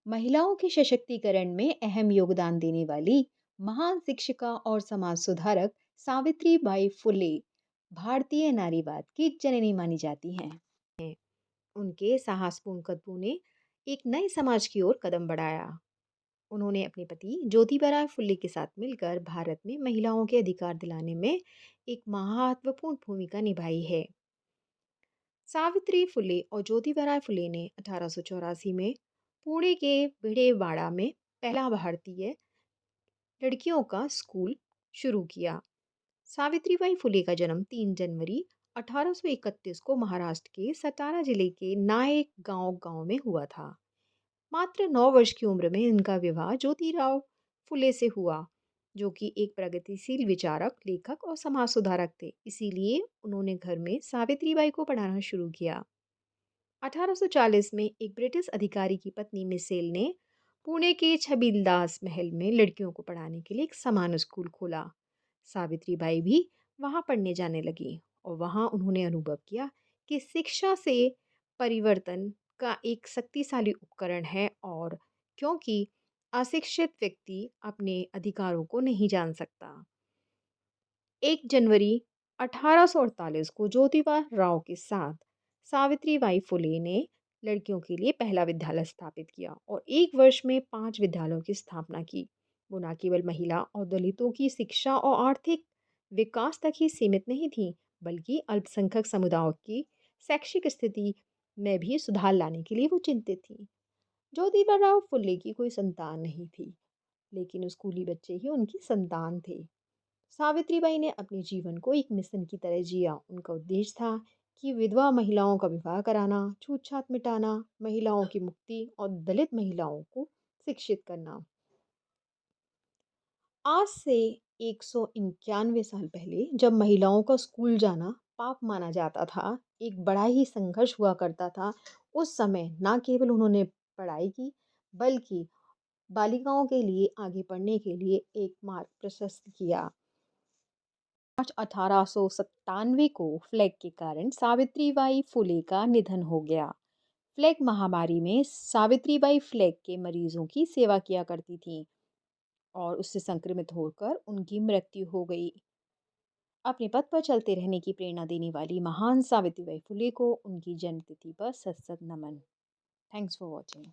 महिलाओं के सशक्तिकरण में अहम योगदान देने वाली महान शिक्षिका और समाज सुधारक सावित्री बाई फुले भारतीय नारीवाद की जननी मानी जाती हैं। उनके साहसपूर्ण कदमों ने एक नए समाज की ओर कदम बढ़ाया। उन्होंने अपने पति ज्योतिबा फुले के साथ मिलकर भारत में महिलाओं के अधिकार दिलाने में एक महत्वपूर्ण भूमिका निभाई है। सावित्री फुले और ज्योतिबा फुले ने 1884 में पुणे के भिडेवाड़ा में पहला भारतीय लड़कियों का स्कूल शुरू किया। सावित्रीबाई फुले का जन्म 3 जनवरी 1831 को महाराष्ट्र के सतारा जिले के नायक गांव में हुआ था। मात्र 9 वर्ष की उम्र में इनका विवाह ज्योतिराव फुले से हुआ, जो कि एक प्रगतिशील विचारक, लेखक और समाज सुधारक थे। इसीलिए उन्होंने घर में सावित्रीबाई को पढ़ाना शुरू किया। 1840 में एक ब्रिटिश अधिकारी की पत्नी मिसेल ने पुणे के छबीलदास महल में लड़कियों को पढ़ाने के लिए एक समान स्कूल खोला। सावित्रीबाई भी वहां पढ़ने जाने लगी और वहां उन्होंने अनुभव किया कि शिक्षा से परिवर्तन का एक शक्तिशाली उपकरण है, और क्योंकि अशिक्षित व्यक्ति अपने अधिकारों को नहीं जान सकता। 1 जनवरी 1848 को ज्योतिबा राव के साथ सावित्रीबाई फुले ने लड़कियों के लिए पहला विद्यालय स्थापित किया और एक वर्ष में 5 विद्यालयों की स्थापना की। वो न केवल महिला और दलितों की शिक्षा और आर्थिक विकास तक ही सीमित नहीं थी, बल्कि अल्पसंख्यक समुदायों की शैक्षिक स्थिति में भी सुधार लाने के लिए वो चिंतित थी। ज्योतिबा राव फुले की कोई संतान नहीं थी, लेकिन स्कूली बच्चे ही उनकी संतान थे। सावित्रीबाई ने अपने जीवन को एक मिशन की तरह जिया। उनका उद्देश्य था कि विधवा महिलाओं का विवाह कराना, छूतछात मिटाना, महिलाओं की मुक्ति और दलित महिलाओं को शिक्षित करना। आज से 191 साल पहले, जब महिलाओं का स्कूल जाना पाप माना जाता था, एक बड़ा ही संघर्ष हुआ करता था। उस समय न केवल उन्होंने पढ़ाई की, बल्कि बालिकाओं के लिए आगे बढ़ने के लिए एक मार्ग प्रशस्त किया। 1897 को प्लेग के कारण सावित्रीबाई फुले का निधन हो गया। प्लेग महामारी में सावित्रीबाई प्लेग के मरीजों की सेवा किया करती थीं और उससे संक्रमित होकर उनकी मृत्यु हो गई। अपने पथ पर चलते रहने की प्रेरणा देने वाली महान सावित्रीबाई फुले को उनकी जन्मतिथि पर सत सत नमन। Thanks for watching.